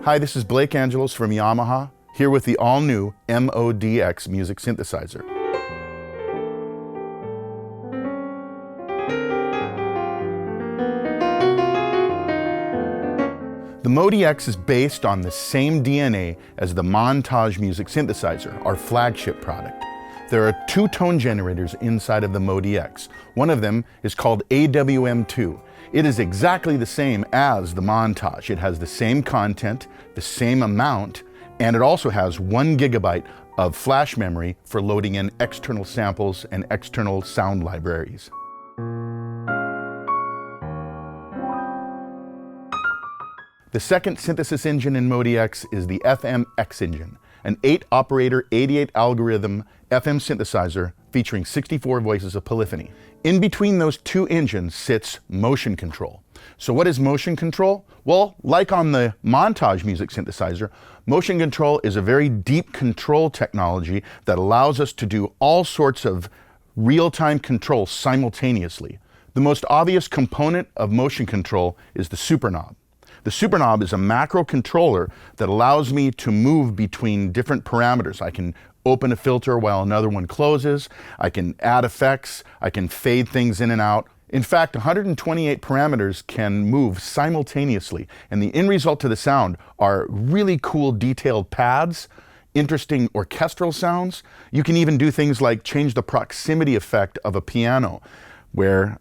Hi, this is Blake Angelos from Yamaha, here with the all-new MODX music synthesizer. The MODX is based on the same DNA as the Montage music synthesizer, our flagship product. There are two tone generators inside of the MODX. One of them is called AWM2. It is exactly the same as the Montage. It has the same content, the same amount, and it also has 1 gigabyte of flash memory for loading in external samples and external sound libraries. The second synthesis engine in MODX is the FMX engine, an 8-operator, 88-algorithm FM synthesizer featuring 64 voices of polyphony. In between those two engines sits motion control. So what is motion control? Well, like on the Montage music synthesizer, motion control is a very deep control technology that allows us to do all sorts of real-time control simultaneously. The most obvious component of motion control is the super knob. The super knob is a macro controller that allows me to move between different parameters. I can open a filter while another one closes. I can add effects. I can fade things in and out. In fact, 128 parameters can move simultaneously, and the end result to the sound are really cool detailed pads, interesting orchestral sounds. You can even do things like change the proximity effect of a piano, where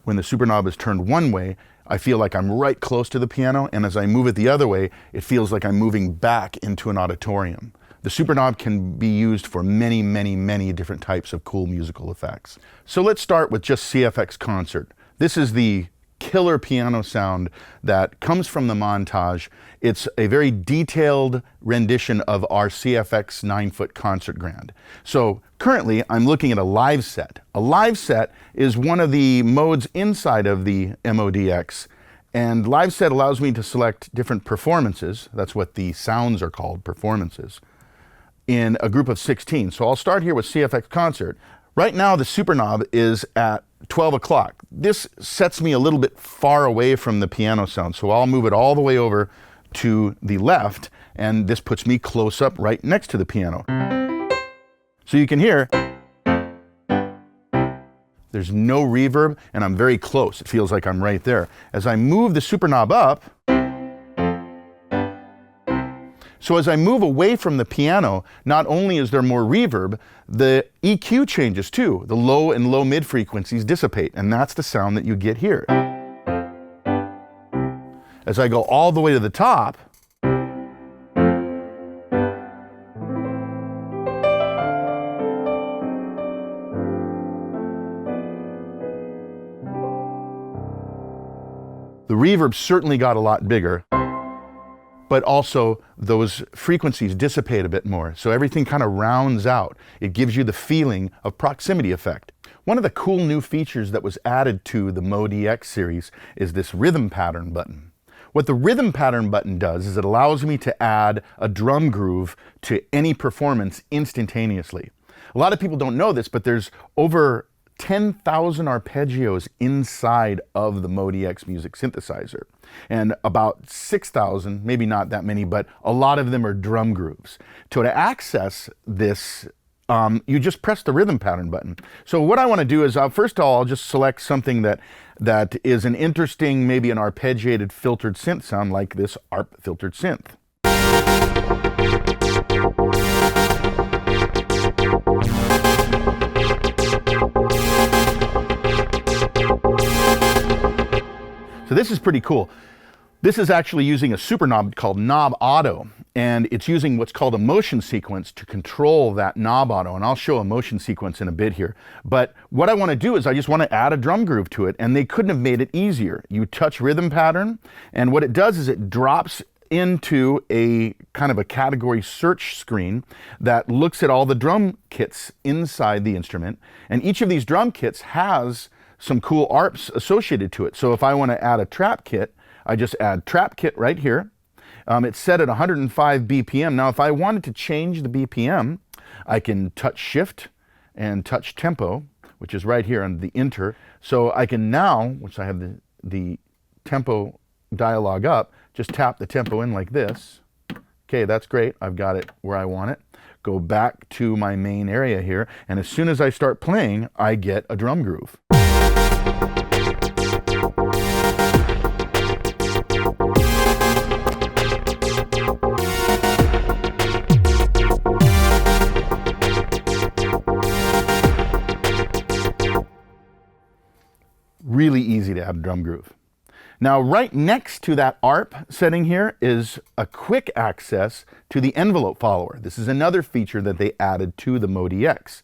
when the super knob is turned one way, I feel like I'm right close to the piano, and as I move it the other way, it feels like I'm moving back into an auditorium. The super knob can be used for many, many, many different types of cool musical effects. So let's start with just CFX Concert. This is the killer piano sound that comes from the Montage. It's a very detailed rendition of our CFX 9-foot concert grand. So currently I'm looking at a live set. A live set is one of the modes inside of the MODX, and live set allows me to select different performances. That's what the sounds are called, performances, in a group of 16. So I'll start here with CFX Concert. Right now the super knob is at 12 o'clock. This sets me a little bit far away from the piano sound, so I'll move it all the way over to the left, and this puts me close up right next to the piano. So you can hear there's no reverb, and I'm very close. It feels like I'm right there. As I move the super knob up, so as I move away from the piano, not only is there more reverb, the EQ changes too. The low and low mid frequencies dissipate, and that's the sound that you get here. As I go all the way to the top, the reverb certainly got a lot bigger, but also those frequencies dissipate a bit more. So everything kind of rounds out. It gives you the feeling of proximity effect. One of the cool new features that was added to the MODX series is this rhythm pattern button. What the rhythm pattern button does is it allows me to add a drum groove to any performance instantaneously. A lot of people don't know this, but there's over 10,000 arpeggios inside of the MODX music synthesizer, and about 6,000, maybe not that many, but a lot of them are drum grooves. So to access this, you just press the rhythm pattern button. So what I want to do is, first of all, I'll just select something that is an interesting, maybe an arpeggiated filtered synth sound, like this ARP filtered synth. So this is pretty cool. This is actually using a super knob called Knob Auto, and it's using what's called a motion sequence to control that knob auto, and I'll show a motion sequence in a bit here. But what I want to do is I just want to add a drum groove to it, and they couldn't have made it easier. You touch rhythm pattern, and what it does is it drops into a kind of a category search screen that looks at all the drum kits inside the instrument, and each of these drum kits has some cool ARPs associated to it. So if I want to add a trap kit, I just add trap kit right here. It's set at 105 BPM. Now if I wanted to change the BPM, I can touch shift and touch tempo, which is right here on the enter. So I can now, which I have the tempo dialog up, just tap the tempo in like this. Okay, that's great. I've got it where I want it. Go back to my main area here, and as soon as I start playing, I get a drum groove. Really easy to add a drum groove. Now, right next to that ARP setting here is a quick access to the envelope follower. This is another feature that they added to the MODX.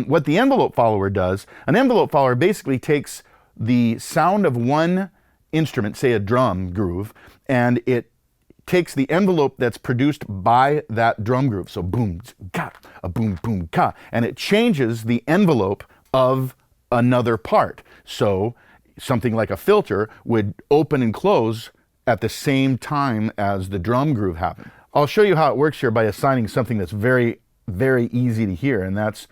What the envelope follower does, an envelope follower basically takes the sound of one instrument, say a drum groove, and it takes the envelope that's produced by that drum groove. So boom, ka, a boom, boom, ka, and it changes the envelope of another part. So something like a filter would open and close at the same time as the drum groove happened. I'll show you how it works here by assigning something that's very, very easy to hear, and that's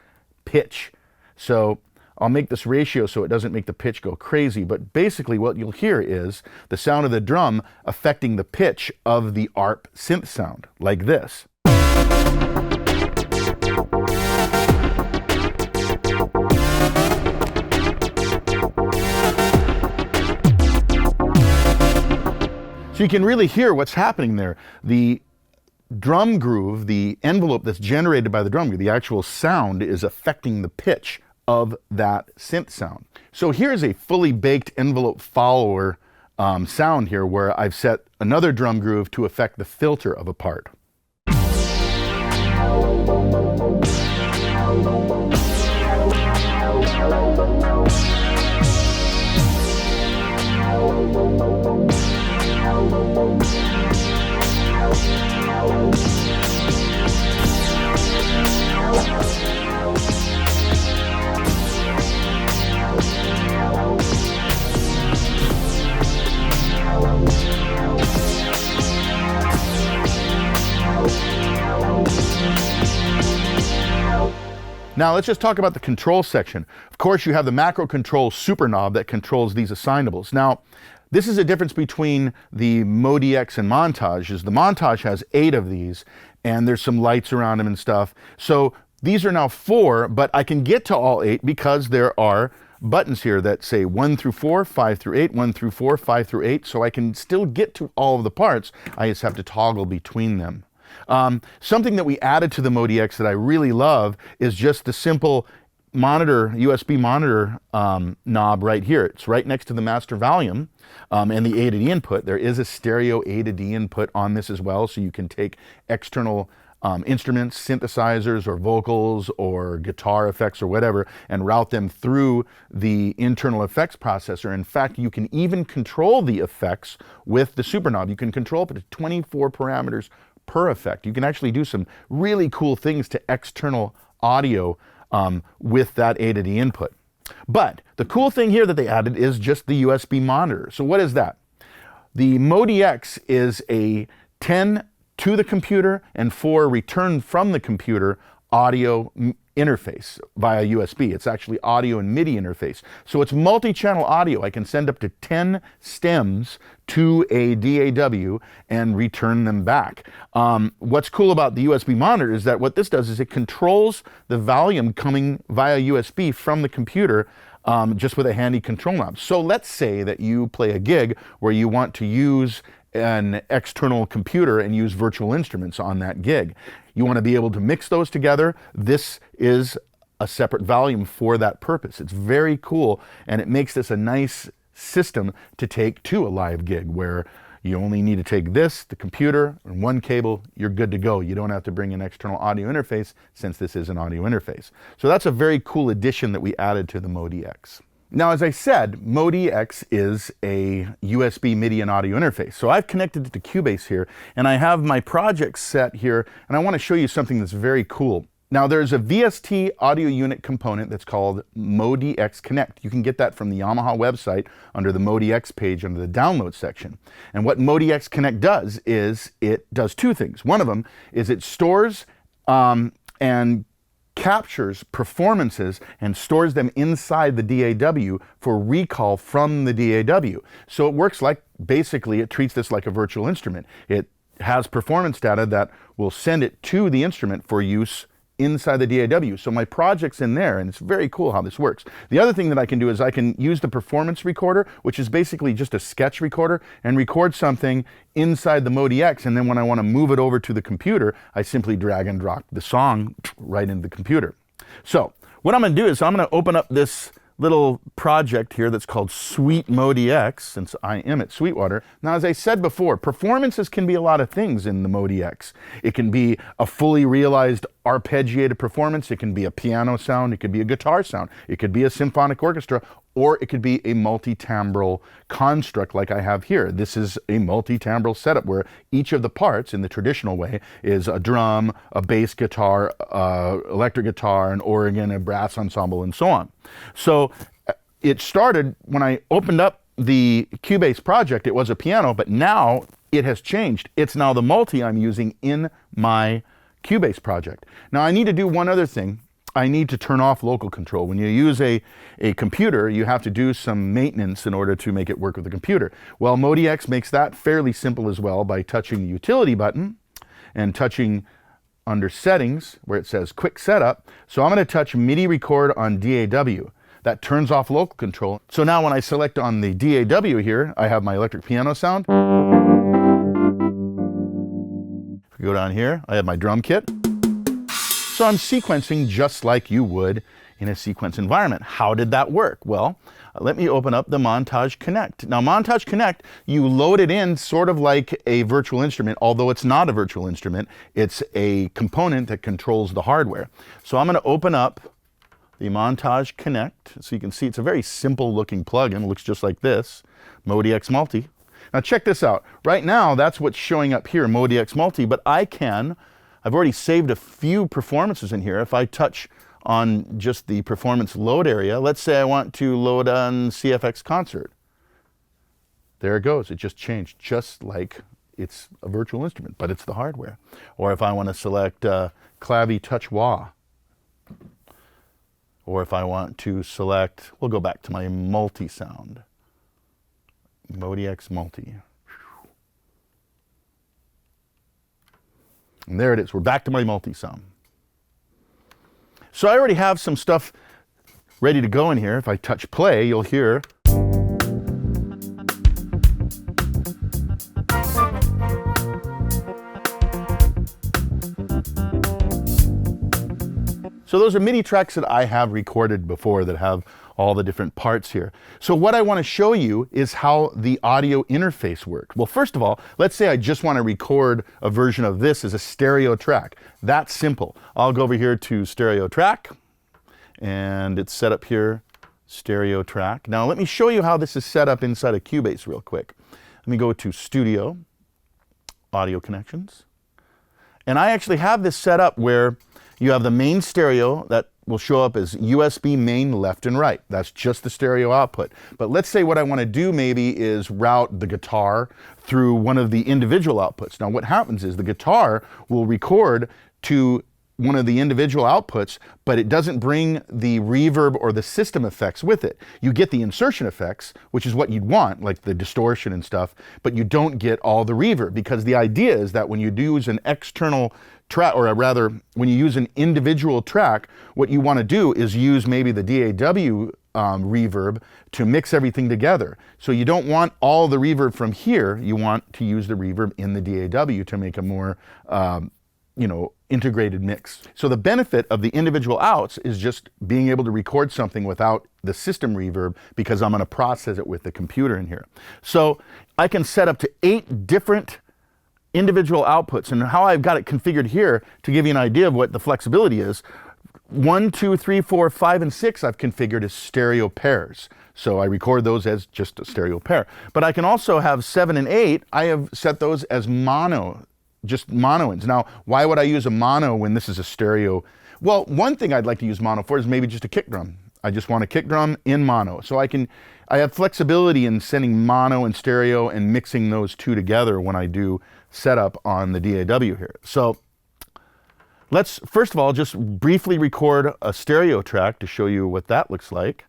pitch. So I'll make this ratio so it doesn't make the pitch go crazy, but basically what you'll hear is the sound of the drum affecting the pitch of the ARP synth sound, like this. So you can really hear what's happening there. The drum groove, the envelope that's generated by the drum groove, the actual sound is affecting the pitch of that synth sound. So here's a fully baked envelope follower sound here where I've set another drum groove to affect the filter of a part. Now let's just talk about the control section. Of course, you have the macro control super knob that controls these assignables. Now, this is a difference between the MODX and Montage. The Montage has 8 of these, and there's some lights around them and stuff. So these are now 4, but I can get to all 8 because there are buttons here that say 1 through 4, 5 through 8, 1 through 4, 5 through 8. So I can still get to all of the parts. I just have to toggle between them. Something that we added to the MODX that I really love is just the simple monitor, USB monitor knob right here. It's right next to the master volume and the A to D input. There is a stereo A to D input on this as well, so you can take external instruments, synthesizers or vocals or guitar effects or whatever, and route them through the internal effects processor. In fact, you can even control the effects with the super knob. You can control up to 24 parameters per effect. You can actually do some really cool things to external audio with that A to D input. But the cool thing here that they added is just the USB monitor. So what is that? The MODX is a 10 to the computer and 4 return from the computer audio interface via USB. It's actually audio and MIDI interface. So it's multi-channel audio. I can send up to 10 stems to a DAW and return them back. What's cool about the USB monitor is that what this does is it controls the volume coming via USB from the computer just with a handy control knob. So let's say that you play a gig where you want to use an external computer and use virtual instruments on that gig. You want to be able to mix those together. This is a separate volume for that purpose. It's very cool, and it makes this a nice system to take to a live gig where you only need to take this, the computer, and one cable, you're good to go. You don't have to bring an external audio interface since this is an audio interface. So that's a very cool addition that we added to the MODX. Now, as I said, MODX is a USB MIDI and audio interface. So I've connected it to Cubase here, and I have my project set here, and I want to show you something that's very cool. Now, there's a VST audio unit component that's called MODX Connect. You can get that from the Yamaha website under the MODX page under the download section. And what MODX Connect does is it does 2 things. One of them is it stores and captures performances and stores them inside the DAW for recall from the DAW. So it works like, basically, it treats this like a virtual instrument. It has performance data that will send it to the instrument for use inside the DAW. So my project's in there, and it's very cool how this works. The other thing that I can do is I can use the performance recorder, which is basically just a sketch recorder, and record something inside the MODX, and then when I want to move it over to the computer, I simply drag and drop the song right into the computer. So what I'm going to do is I'm going to open up this little project here that's called Sweet MODX, since I am at Sweetwater. Now, as I said before, performances can be a lot of things in the MODX. It can be a fully realized arpeggiated performance, it can be a piano sound, it could be a guitar sound, it could be a symphonic orchestra, or it could be a multi-timbral construct like I have here. This is a multi-timbral setup where each of the parts in the traditional way is a drum, a bass guitar, electric guitar, an organ, a brass ensemble, and so on. So it started when I opened up the Cubase project, it was a piano, but now it has changed. It's now the multi I'm using in my Cubase project. Now I need to do one other thing. I need to turn off local control. When you use a computer, you have to do some maintenance in order to make it work with the computer. Well, MODX makes that fairly simple as well by touching the utility button and touching under settings where it says quick setup. So I'm going to touch MIDI record on DAW. That turns off local control. So now when I select on the DAW here, I have my electric piano sound. If we go down here, I have my drum kit. So I'm sequencing just like you would in a sequence environment. How did that work? Well, let me open up the Montage Connect. Now, Montage Connect, you load it in sort of like a virtual instrument, although it's not a virtual instrument. It's a component that controls the hardware. So I'm going to open up the Montage Connect. So you can see it's a very simple looking plugin. It looks just like this, MODX Multi. Now check this out. Right now, that's what's showing up here, MODX Multi, but I've already saved a few performances in here. If I touch on just the performance load area, let's say I want to load on CFX Concert. There it goes. It just changed, just like it's a virtual instrument, but it's the hardware. Or if I want to select Clavi Touch Wah, or if I want to select, we'll go back to my multi sound, MODX Multi. And there it is. We're back to my multi-sound. So I already have some stuff ready to go in here. If I touch play, you'll hear. So those are MIDI tracks that I have recorded before that have all the different parts here. So what I want to show you is how the audio interface works. Well, first of all, let's say I just want to record a version of this as a stereo track. That's simple. I'll go over here to stereo track, and it's set up here, stereo track. Now let me show you how this is set up inside of Cubase real quick. Let me go to Studio, Audio Connections. And I actually have this set up where you have the main stereo that will show up as USB main left and right. That's just the stereo output. But let's say what I want to do maybe is route the guitar through one of the individual outputs. Now what happens is the guitar will record to one of the individual outputs, but it doesn't bring the reverb or the system effects with it. You get the insertion effects, which is what you'd want, like the distortion and stuff, but you don't get all the reverb, because the idea is that when you use an external track, or rather, when you use an individual track, what you want to do is use maybe the DAW reverb to mix everything together. So you don't want all the reverb from here, you want to use the reverb in the DAW to make a more integrated mix. So the benefit of the individual outs is just being able to record something without the system reverb, because I'm going to process it with the computer in here. So I can set up to 8 different individual outputs, and how I've got it configured here to give you an idea of what the flexibility is. 1, 2, 3, 4, 5, and 6 I've configured as stereo pairs. So I record those as just a stereo pair. But I can also have 7 and 8, I have set those as mono, just mono-ins. Now, why would I use a mono when this is a stereo? Well, one thing I'd like to use mono for is maybe just a kick drum. I just want a kick drum in mono. So I have flexibility in sending mono and stereo and mixing those two together when I do setup on the DAW here. So let's first of all just briefly record a stereo track to show you what that looks like.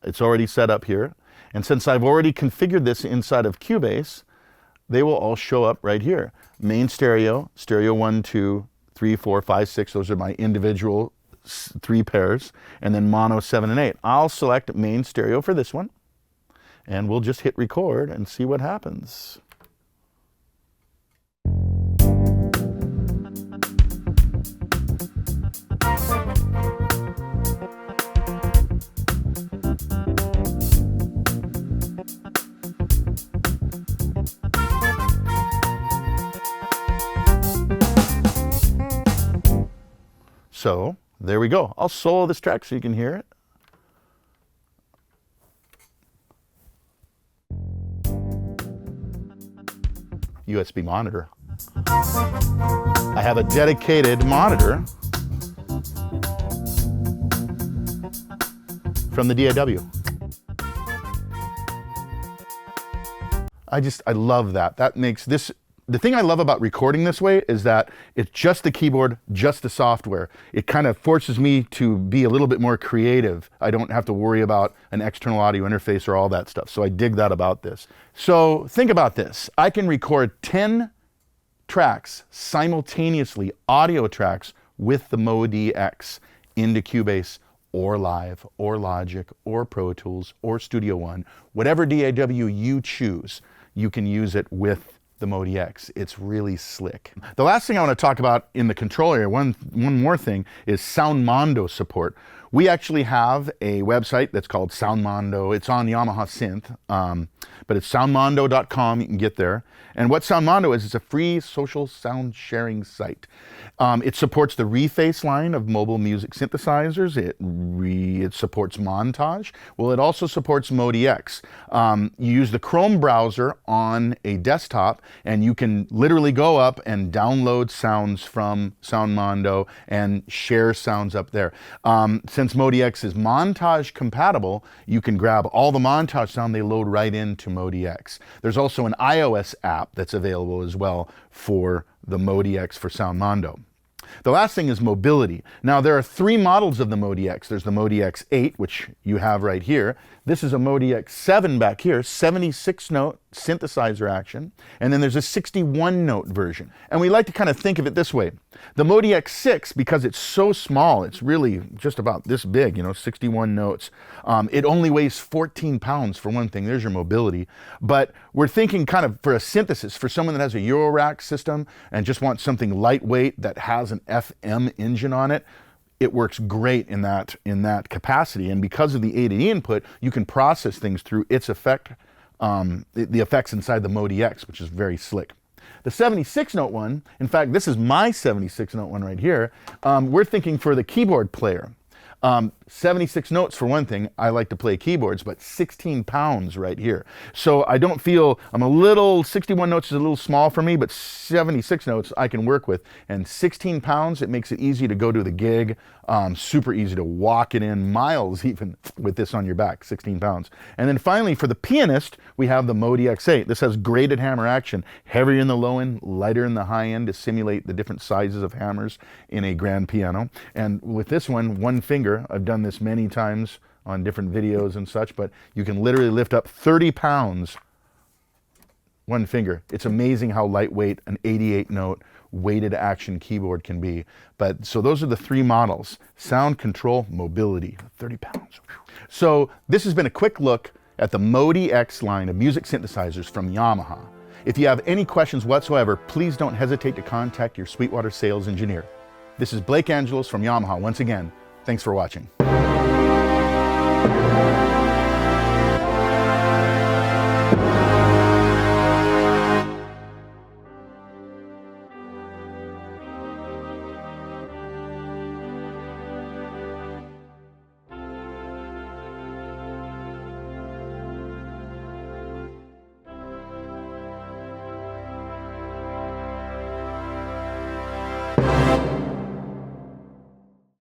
It's already set up here. And since I've already configured this inside of Cubase, they will all show up right here. Main stereo, stereo 1, 2, 3, 4, 5, 6. Those are my individual 3 pairs. And then mono 7 and 8. I'll select main stereo for this one. And we'll just hit record and see what happens. So there we go. I'll solo this track so you can hear it. USB monitor. I have a dedicated monitor from the DAW. I love that. That makes this, the thing I love about recording this way is that it's just the keyboard, just the software. It kind of forces me to be a little bit more creative. I don't have to worry about an external audio interface or all that stuff. So I dig that about this. So think about this. I can record 10 tracks simultaneously, audio tracks, with the MODX into Cubase or Live or Logic or Pro Tools or Studio One. Whatever DAW you choose, you can use it with the MODX. It's really slick. The last thing I want to talk about in the control area, one more thing, is Soundmondo support. We actually have a website that's called Soundmondo. It's on Yamaha Synth, but it's soundmondo.com. You can get there. And what Soundmondo is, it's a free social sound sharing site. It supports the Reface line of mobile music synthesizers. It supports Montage. Well, it also supports MODX. You use the Chrome browser on a desktop, and you can literally go up and download sounds from Soundmondo and share sounds up there. Since MODX is Montage compatible, you can grab all the Montage sound, they load right into MODX. There's also an iOS app that's available as well for the MODX for Soundmondo. The last thing is mobility. Now, there are 3 models of the MODX. There's the MODX 8, which you have right here. This is a MODX 7 back here, 76-note synthesizer action. And then there's a 61-note version. And we like to kind of think of it this way. The MODX 6, because it's so small, it's really just about this big, 61 notes. It only weighs 14 pounds for one thing. There's your mobility. But we're thinking kind of for a synthesis, for someone that has a Eurorack system and just wants something lightweight that has an FM engine on it, it works great in that capacity. And because of the 880 input, you can process things through its effect, the effects inside the MODX, which is very slick. The 76-note one, in fact, this is my 76-note one right here. We're thinking for the keyboard player. 76 notes for one thing. I like to play keyboards, but 16 pounds right here. So I don't feel, 61 notes is a little small for me, but 76 notes I can work with. And 16 pounds, it makes it easy to go to the gig, super easy to walk it in miles even with this on your back, 16 pounds. And then finally for the pianist, we have the MODX 8. This has graded hammer action, heavier in the low end, lighter in the high end to simulate the different sizes of hammers in a grand piano. And with this one finger, I've done this many times on different videos and such, but you can literally lift up 30 pounds one finger. It's amazing how lightweight an 88-note weighted action keyboard can be. But so those are the 3 models: sound, control, mobility. 30 pounds. So this has been a quick look at the MODX line of music synthesizers from Yamaha. If you have any questions whatsoever, please don't hesitate to contact your Sweetwater sales engineer. This is Blake Angelos from Yamaha once again. Thanks for watching.